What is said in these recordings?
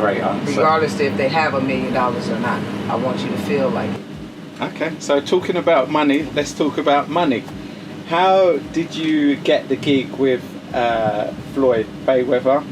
Great answer. Regardless if they have $1 million or not. I want you to feel like it. Okay, so talking about money, let's talk about money. How did you get the gig with Floyd Mayweather?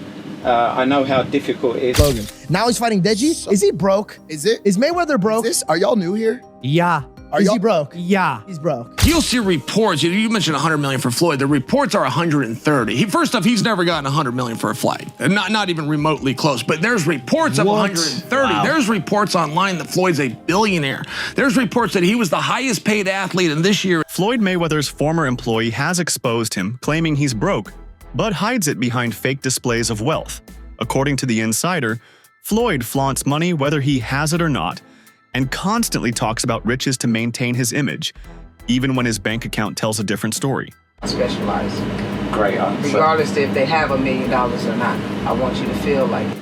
I know how difficult it is. Logan. Now he's fighting Deji. Is he broke? Is it? Is Mayweather broke? Are y'all new here? Yeah. Is he broke? Yeah. He's broke. You'll see reports. You mentioned 100 million for Floyd. The reports are 130. First off, he's never gotten 100 million for a fight, and not even remotely close. But there's reports of 130. Wow. There's reports online that Floyd's a billionaire. There's reports that he was the highest paid athlete in this year. Floyd Mayweather's former employee has exposed him, claiming he's broke, but hides it behind fake displays of wealth. According to The Insider, Floyd flaunts money whether he has it or not, and constantly talks about riches to maintain his image, even when his bank account tells a different story. Specialize. Great answer. Regardless if they have $1 million or not. I want you to feel like it.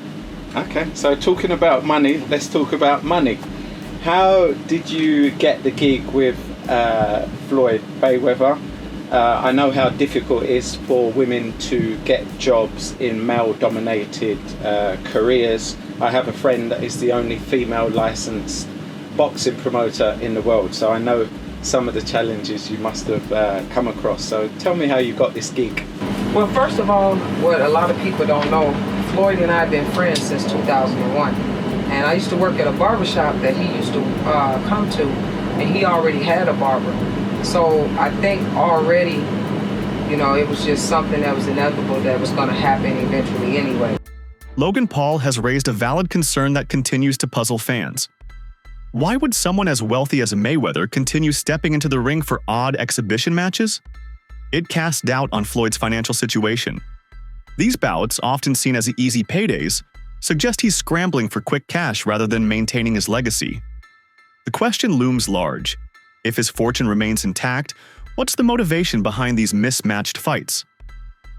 Okay, so talking about money, let's talk about money. How did you get the gig with Floyd Mayweather? I know how difficult it is for women to get jobs in male-dominated careers. I have a friend that is the only female licensed boxing promoter in the world, so I know some of the challenges you must have come across. So tell me how you got this gig. Well, first of all, what a lot of people don't know, Floyd and I have been friends since 2001. And I used to work at a barbershop that he used to come to, and he already had a barber. So I think already, you know, it was just something that was inevitable that was going to happen eventually anyway. Logan Paul has raised a valid concern that continues to puzzle fans. Why would someone as wealthy as Mayweather continue stepping into the ring for odd exhibition matches? It casts doubt on Floyd's financial situation. These bouts, often seen as easy paydays, suggest he's scrambling for quick cash rather than maintaining his legacy. The question looms large. If his fortune remains intact, what's the motivation behind these mismatched fights?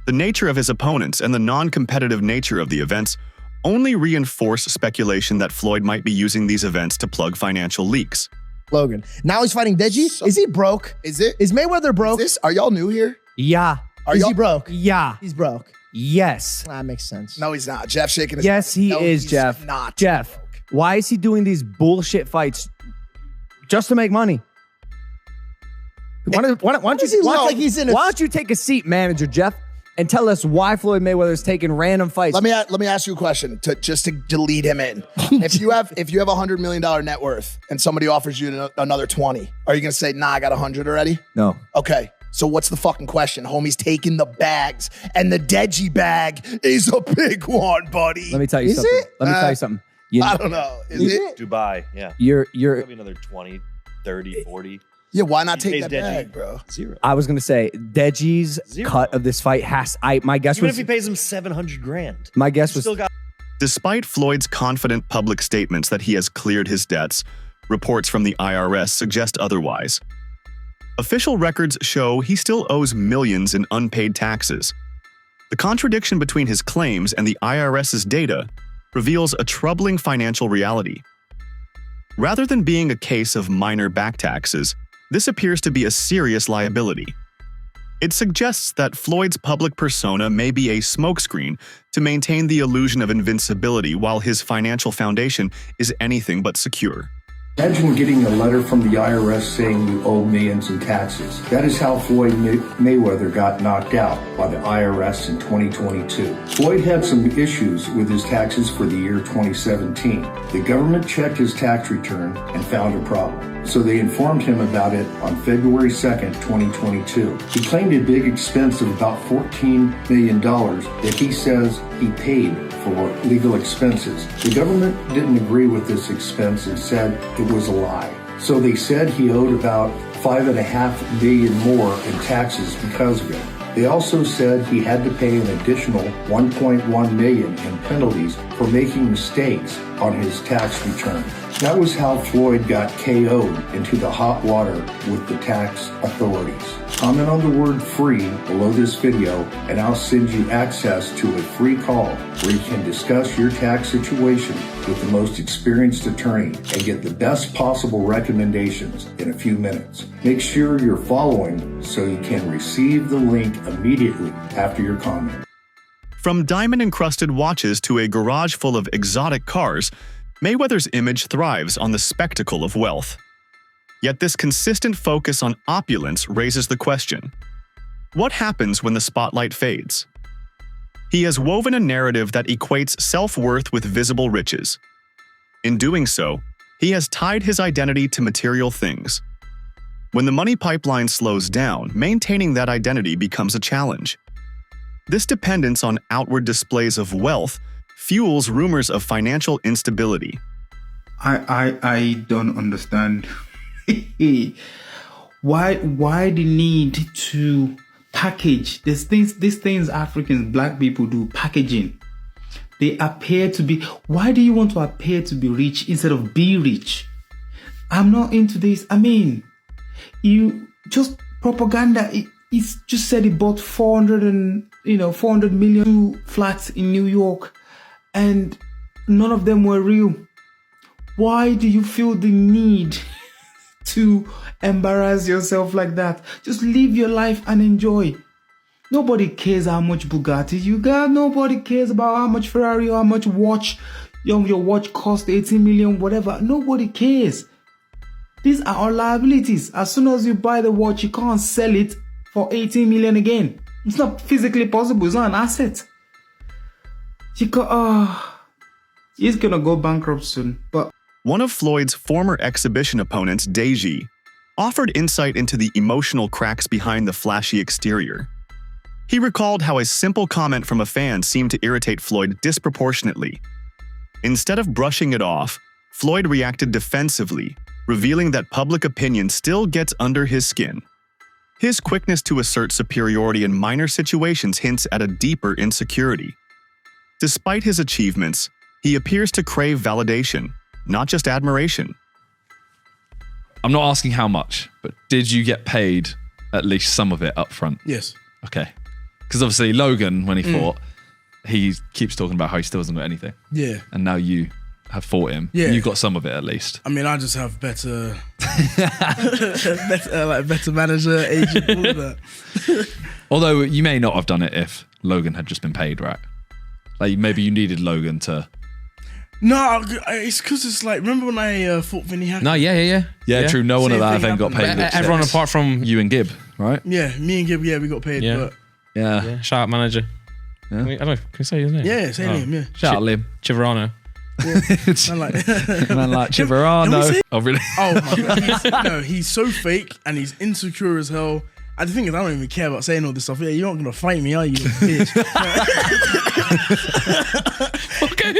The nature of his opponents and the non-competitive nature of the events only reinforce speculation that Floyd might be using these events to plug financial leaks. Logan. Now he's fighting Deji. Is he broke? Is it? Is Mayweather broke? Are y'all new here? Yeah. Is he broke? Yeah. He's broke. Yes. That makes sense. No, he's not. Jeff shaking his Yes, he is, he's Jeff. Not. Jeff, why is he doing these bullshit fights just to make money? Why don't you take a seat, manager Jeff, and tell us why Floyd Mayweather is taking random fights? Let me ask you a question just to lead him in. if you have $100 million net worth and somebody offers you another 20, are you gonna say, nah, I got 100 already? No. Okay. So what's the fucking question? Homie's taking the bags, and the Deji bag is a big one, buddy. Let me tell you something. Let me tell you something. I don't know. Is it? Dubai, yeah. You're Probably another 20, 30, 40. Yeah, why not He take pays that Deji bag, bro? Zero. I was gonna say Deji's cut of this fight my guess Even was if he pays him $700,000. my guess was Still got Despite Floyd's confident public statements that he has cleared his debts, reports from the IRS suggest otherwise. Official records show he still owes millions in unpaid taxes. The contradiction between his claims and the IRS's data reveals a troubling financial reality. Rather than being a case of minor back taxes, this appears to be a serious liability. It suggests that Floyd's public persona may be a smokescreen to maintain the illusion of invincibility while his financial foundation is anything but secure. Imagine getting a letter from the IRS saying you owe millions in taxes. That is how Floyd Mayweather got knocked out by the IRS in 2022. Floyd had some issues with his taxes for the year 2017. The government checked his tax return and found a problem. So they informed him about it on February 2nd, 2022. He claimed a big expense of about $14 million that he says he paid for legal expenses. The government didn't agree with this expense and said it was a lie. So they said he owed about $5.5 million more in taxes because of it. They also said he had to pay an additional $1.1 million in penalties for making mistakes on his tax return. That was how Floyd got KO'd into the hot water with the tax authorities. Comment on the word free below this video and I'll send you access to a free call where you can discuss your tax situation with the most experienced attorney and get the best possible recommendations in a few minutes. Make sure you're following so you can receive the link immediately after your comment. From diamond-encrusted watches to a garage full of exotic cars, Mayweather's image thrives on the spectacle of wealth. Yet this consistent focus on opulence raises the question: what happens when the spotlight fades? He has woven a narrative that equates self-worth with visible riches. In doing so, he has tied his identity to material things. When the money pipeline slows down, maintaining that identity becomes a challenge. This dependence on outward displays of wealth fuels rumors of financial instability. I don't understand. Why the need to package these things Africans, black people do, packaging. They appear to be. Why do you want to appear to be rich instead of be rich? I'm not into this. I mean, you just propaganda. It's just said he bought 400 million flats in New York, and none of them were real. Why do you feel the need to embarrass yourself like that? Just live your life and enjoy. Nobody cares how much Bugatti you got. Nobody cares about how much Ferrari or how much watch your watch cost, 18 million, whatever. Nobody cares. These are all liabilities. As soon as you buy the watch, you can't sell it for 18 million again. It's not physically possible. It's not an asset. He's gonna go bankrupt soon. But one of Floyd's former exhibition opponents, Deji, offered insight into the emotional cracks behind the flashy exterior. He recalled how a simple comment from a fan seemed to irritate Floyd disproportionately. Instead of brushing it off, Floyd reacted defensively, revealing that public opinion still gets under his skin. His quickness to assert superiority in minor situations hints at a deeper insecurity. Despite his achievements, he appears to crave validation, not just admiration. I'm not asking how much, but did you get paid at least some of it up front? Yes. Okay. Because obviously Logan, when he fought, he keeps talking about how he still hasn't got anything. Yeah. And now you have fought him. Yeah. You got some of it at least. I mean, I just have better manager, agent, all of that. Although you may not have done it if Logan had just been paid, right? Like maybe you needed Logan to... No, it's because it's like, remember when I fought Vinny Hackett? No, yeah, true. No one at that event got paid. Everyone apart from you and Gib, right? Yeah, me and Gib, we got paid. Yeah. But Yeah. Shout out manager. Yeah. I don't know, can we say his name? Yeah, say name, yeah. Shout out Lim. Chiverano. Man like Chiverano. Oh, really? Oh my God. He's so fake and he's insecure as hell. And the thing is, I don't even care about saying all this stuff. Yeah, you're not gonna fight me, are you, bitch? Okay.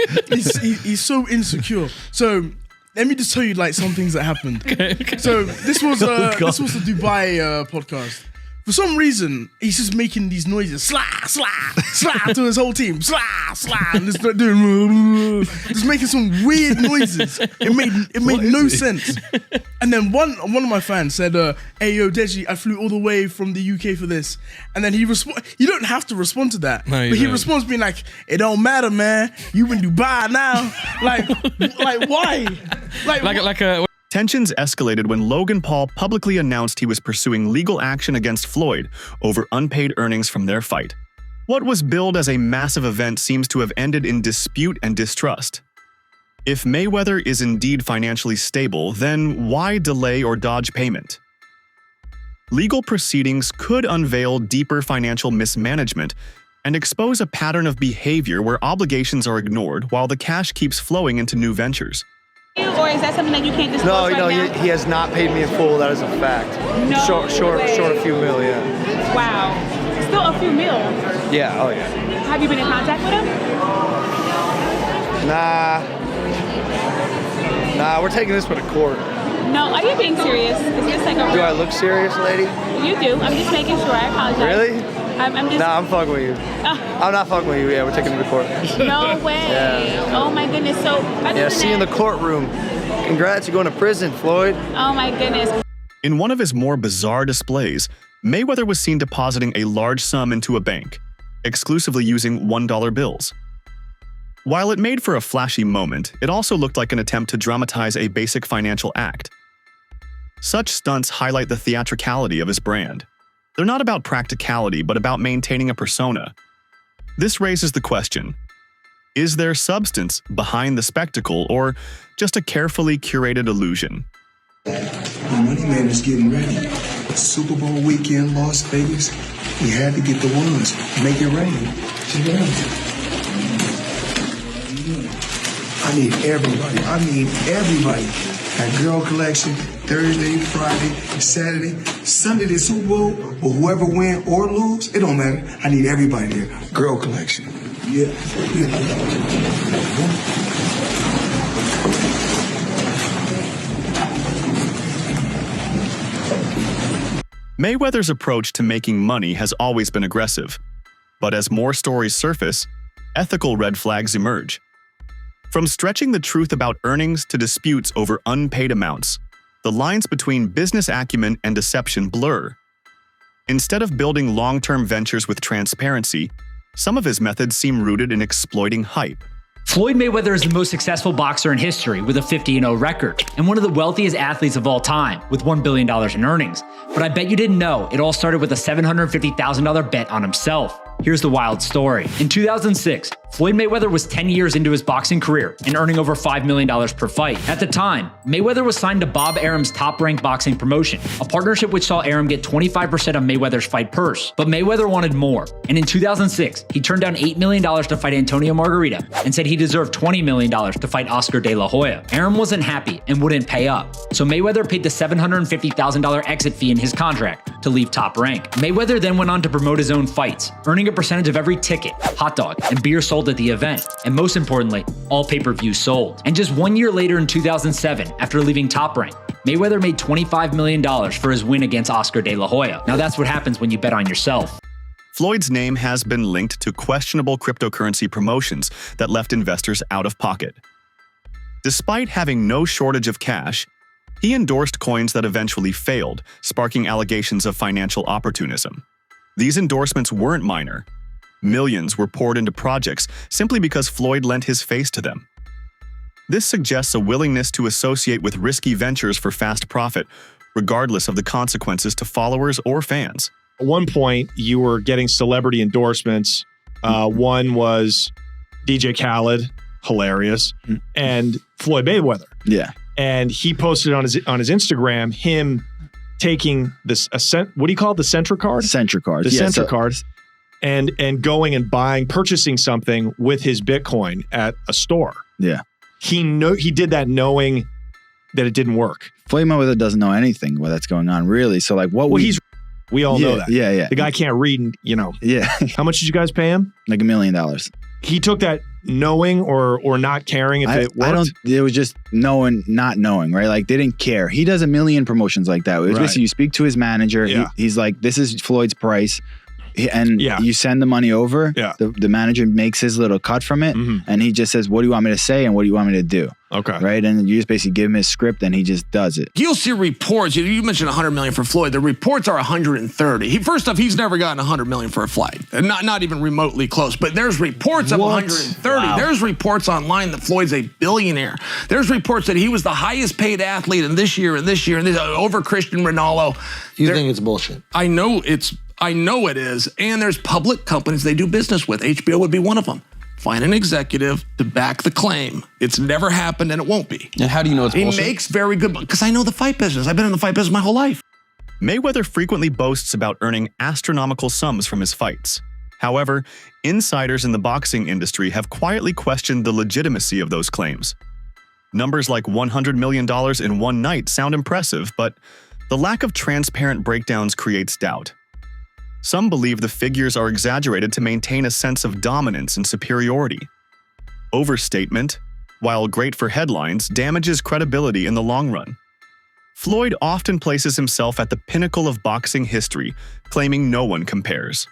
He's so insecure. So let me just tell you like some things that happened. Okay. So this was the Dubai podcast. For some reason, he's just making these noises, slah, slah, slah, to his whole team, slah, slah, and just making some weird noises. It made no sense. And then one of my fans said, "Hey yo, Deji, I flew all the way from the UK for this." And then he you don't have to respond to that, no, but he responds being like, "It don't matter, man. You in Dubai now." like why? Like a. Tensions escalated when Logan Paul publicly announced he was pursuing legal action against Floyd over unpaid earnings from their fight. What was billed as a massive event seems to have ended in dispute and distrust. If Mayweather is indeed financially stable, then why delay or dodge payment? Legal proceedings could unveil deeper financial mismanagement and expose a pattern of behavior where obligations are ignored while the cash keeps flowing into new ventures. Or is that something that you can't disclose No, right now? he has not paid me in full. That is a fact. No Short a few mil, yeah. Wow. Still a few mil. Yeah, oh yeah. Have you been in contact with him? Nah, we're taking this one to court. No, are you being serious? Is this like a Do I look serious, lady? You do. I'm just making sure. I apologize. Really? I'm just... Nah, I'm fucking with you. I'm not fucking with you. Yeah, we're taking him to court. No way. Yeah. Oh my goodness. So, see you in the courtroom. Congrats, you're going to prison, Floyd. Oh my goodness. In one of his more bizarre displays, Mayweather was seen depositing a large sum into a bank, exclusively using $1 bills. While it made for a flashy moment, it also looked like an attempt to dramatize a basic financial act. Such stunts highlight the theatricality of his brand. They're not about practicality, but about maintaining a persona. This raises the question, is there substance behind the spectacle or just a carefully curated illusion? The Money Man is getting ready. Super Bowl weekend, Las Vegas. We had to get the ones. Make it rain. Check it out. I need everybody. Got girl collection, Thursday, Friday, Saturday, Sunday, the Super Bowl, or whoever win or lose, it don't matter. I need everybody there. Girl collection. Yeah. Mayweather's approach to making money has always been aggressive, but as more stories surface, ethical red flags emerge. From stretching the truth about earnings to disputes over unpaid amounts, the lines between business acumen and deception blur. Instead of building long-term ventures with transparency, some of his methods seem rooted in exploiting hype. Floyd Mayweather is the most successful boxer in history with a 50-0 record and one of the wealthiest athletes of all time with $1 billion in earnings. But I bet you didn't know it all started with a $750,000 bet on himself. Here's the wild story. In 2006, Floyd Mayweather was 10 years into his boxing career and earning over $5 million per fight. At the time, Mayweather was signed to Bob Arum's Top-Rank Boxing promotion, a partnership which saw Arum get 25% of Mayweather's fight purse. But Mayweather wanted more, and in 2006, he turned down $8 million to fight Antonio Margarita and said he deserved $20 million to fight Oscar De La Hoya. Arum wasn't happy and wouldn't pay up, so Mayweather paid the $750,000 exit fee in his contract to leave Top Rank. Mayweather then went on to promote his own fights, earning a percentage of every ticket, hot dog, and beer sold at the event, and most importantly, all pay-per-views sold. And just 1 year later in 2007, after leaving Top Rank, Mayweather made $25 million for his win against Oscar De La Hoya. Now that's what happens when you bet on yourself. Floyd's name has been linked to questionable cryptocurrency promotions that left investors out of pocket. Despite having no shortage of cash, he endorsed coins that eventually failed, sparking allegations of financial opportunism. These endorsements weren't minor. Millions were poured into projects simply because Floyd lent his face to them. This suggests a willingness to associate with risky ventures for fast profit, regardless of the consequences to followers or fans. At one point, you were getting celebrity endorsements. One was DJ Khaled, hilarious, and Floyd Mayweather. Yeah. And he posted on his Instagram him taking this what do you call it? The Centra card? Centra card. The Yeah, Centra card. And going and purchasing something with his Bitcoin at a store. Yeah. He did that knowing that it didn't work. Floyd Mayweather doesn't know anything what that's going on, really. So like we all know that. Yeah. The guy can't read, and Yeah. How much did you guys pay him? Like $1 million. He took that knowing or not caring if it worked? It was just knowing, not knowing, right? Like they didn't care. He does a million promotions like that. It was basically you speak to his manager. Yeah. He's like, this is Floyd's price. And you send the money over. Yeah. The manager makes his little cut from it. And he just says, what do you want me to say? And what do you want me to do? Okay. Right. And you just basically give him his script and he just does it. You'll see reports. You mentioned $100 million for Floyd. The reports are 130. First off, he's never gotten $100 million for a flight. Not even remotely close. But there's reports of 130. Wow. There's reports online that Floyd's a billionaire. There's reports that he was the highest paid athlete in this year and this year and this over Cristiano Ronaldo. You think it's bullshit? I know it is. And there's public companies they do business with. HBO would be one of them. Find an executive to back the claim. It's never happened and it won't be. And how do you know it's bullshit? He makes very good money because I know the fight business. I've been in the fight business my whole life. Mayweather frequently boasts about earning astronomical sums from his fights. However, insiders in the boxing industry have quietly questioned the legitimacy of those claims. Numbers like $100 million in one night sound impressive, but the lack of transparent breakdowns creates doubt. Some believe the figures are exaggerated to maintain a sense of dominance and superiority. Overstatement, while great for headlines, damages credibility in the long run. Floyd often places himself at the pinnacle of boxing history, claiming no one compares.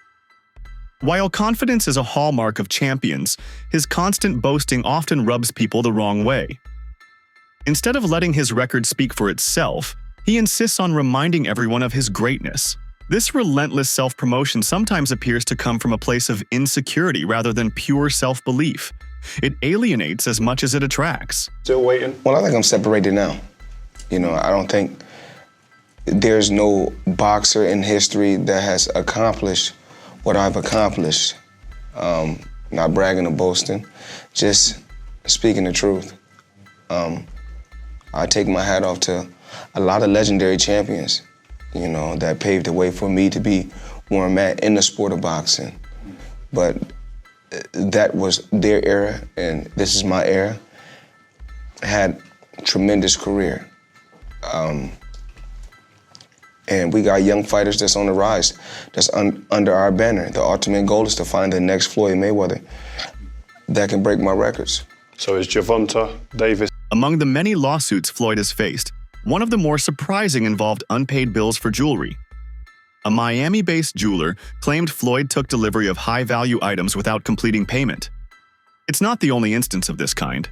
While confidence is a hallmark of champions, his constant boasting often rubs people the wrong way. Instead of letting his record speak for itself, he insists on reminding everyone of his greatness. This relentless self-promotion sometimes appears to come from a place of insecurity rather than pure self-belief. It alienates as much as it attracts. Still waiting? Well, I think I'm separated now. I don't think there's no boxer in history that has accomplished what I've accomplished. Not bragging or boasting, just speaking the truth. I take my hat off to a lot of legendary champions, you know, that paved the way for me to be where I'm at in the sport of boxing. But that was their era, and this is my era. I had a tremendous career. And we got young fighters that's on the rise, that's under our banner. The ultimate goal is to find the next Floyd Mayweather that can break my records. So is Gervonta Davis. Among the many lawsuits Floyd has faced, one of the more surprising involved unpaid bills for jewelry. A Miami-based jeweler claimed Floyd took delivery of high-value items without completing payment. It's not the only instance of this kind.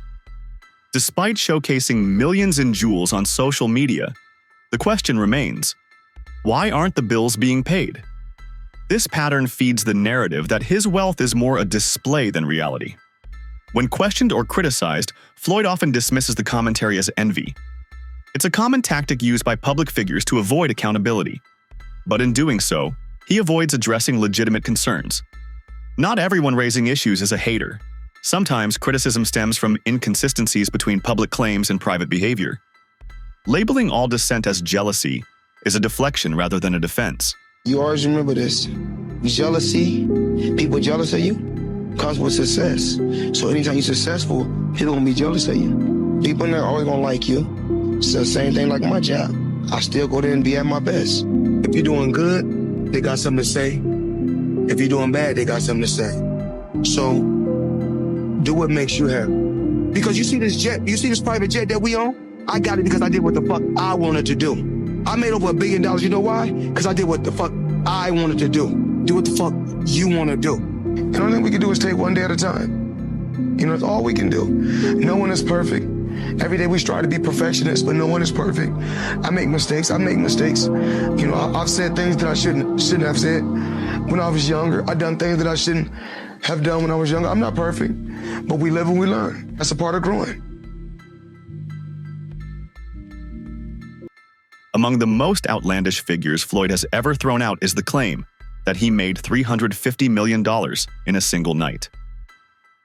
Despite showcasing millions in jewels on social media, the question remains, why aren't the bills being paid? This pattern feeds the narrative that his wealth is more a display than reality. When questioned or criticized, Floyd often dismisses the commentary as envy. It's a common tactic used by public figures to avoid accountability. But in doing so, he avoids addressing legitimate concerns. Not everyone raising issues is a hater. Sometimes criticism stems from inconsistencies between public claims and private behavior. Labeling all dissent as jealousy is a deflection rather than a defense. You always remember this. Jealousy, people jealous of you, comes with success. So anytime you're successful, people gonna be jealous of you. People are always gonna like you. It's the same thing like my job. I still go there and be at my best. If you're doing good, they got something to say. If you're doing bad, they got something to say. So do what makes you happy. Because you see this jet, you see this private jet that we own? I got it because I did what the fuck I wanted to do. I made over $1 billion, you know why? Because I did what the fuck I wanted to do. Do what the fuck you want to do. And the only thing we can do is take one day at a time. You know, that's all we can do. No one is perfect. Every day we strive to be perfectionists, but no one is perfect. I make mistakes, I make mistakes. You know, I've said things that I shouldn't have said when I was younger. I've done things that I shouldn't have done when I was younger. I'm not perfect, but we live and we learn. That's a part of growing. Among the most outlandish figures Floyd has ever thrown out is the claim that he made $350 million in a single night.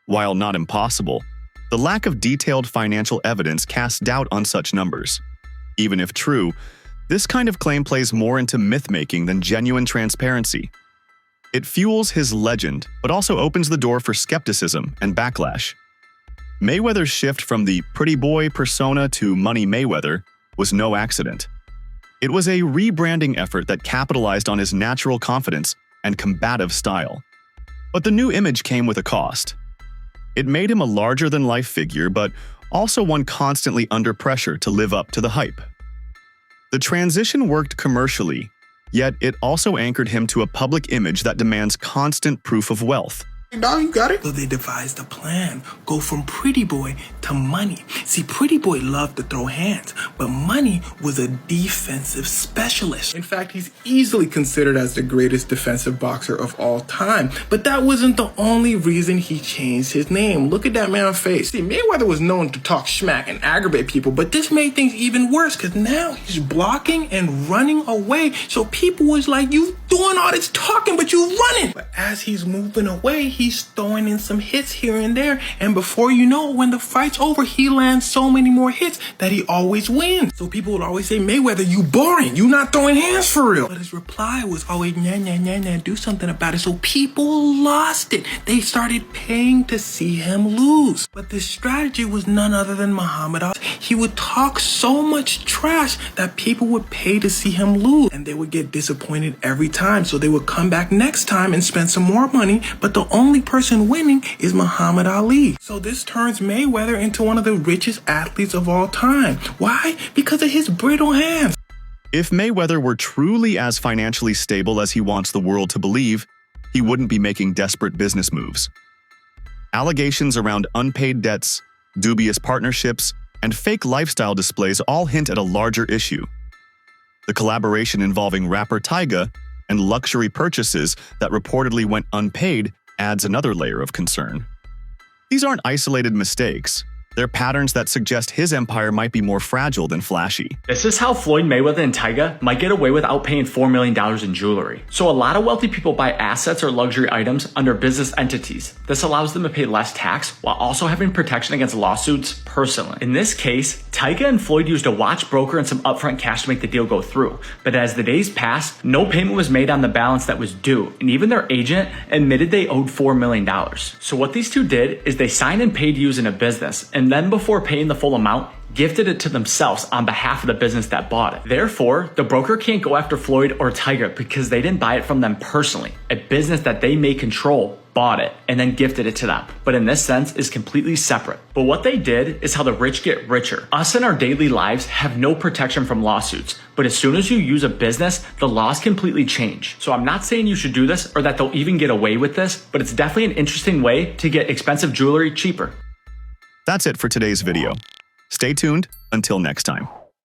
While not impossible, the lack of detailed financial evidence casts doubt on such numbers. Even if true, this kind of claim plays more into myth-making than genuine transparency. It fuels his legend, but also opens the door for skepticism and backlash. Mayweather's shift from the pretty boy persona to Money Mayweather was no accident. It was a rebranding effort that capitalized on his natural confidence and combative style. But the new image came with a cost. It made him a larger-than-life figure, but also one constantly under pressure to live up to the hype. The transition worked commercially, yet it also anchored him to a public image that demands constant proof of wealth. No, you got it. So they devised a plan. Go from pretty boy to money. See, pretty boy loved to throw hands, but money was a defensive specialist. In fact, he's easily considered as the greatest defensive boxer of all time. But that wasn't the only reason he changed his name. Look at that man's face. See, Mayweather was known to talk smack and aggravate people, but this made things even worse because now he's blocking and running away. So people was like, you doing all this talking, but you running. But as he's moving away, he's throwing in some hits here and there. And before you know it, when the fight's over, he lands so many more hits that he always wins. So people would always say, Mayweather, you boring. You not throwing hands for real. But his reply was always, nah, do something about it. So people lost it. They started paying to see him lose. But this strategy was none other than Muhammad Ali. He would talk so much trash that people would pay to see him lose. And they would get disappointed every time. So they would come back next time and spend some more money. But the only person winning is Muhammad Ali. So this turns Mayweather into one of the richest athletes of all time. Why? Because of his brittle hands. If Mayweather were truly as financially stable as he wants the world to believe, he wouldn't be making desperate business moves. Allegations around unpaid debts, dubious partnerships, and fake lifestyle displays all hint at a larger issue. The collaboration involving rapper Tyga and luxury purchases that reportedly went unpaid adds another layer of concern. These aren't isolated mistakes. They're patterns that suggest his empire might be more fragile than flashy. This is how Floyd Mayweather and Tyga might get away without paying $4 million in jewelry. So a lot of wealthy people buy assets or luxury items under business entities. This allows them to pay less tax while also having protection against lawsuits personally. In this case, Tyga and Floyd used a watch broker and some upfront cash to make the deal go through. But as the days passed, no payment was made on the balance that was due, and even their agent admitted they owed $4 million. So what these two did is they signed and paid using a business, and then before paying the full amount, gifted it to themselves on behalf of the business that bought it. Therefore, the broker can't go after Floyd or Tyga because they didn't buy it from them personally. A business that they may control bought it and then gifted it to them, but in this sense is completely separate. But what they did is how the rich get richer. Us in our daily lives have no protection from lawsuits, but as soon as you use a business, the laws completely change. So I'm not saying you should do this or that they'll even get away with this, but it's definitely an interesting way to get expensive jewelry cheaper. That's it for today's video. Stay tuned until next time.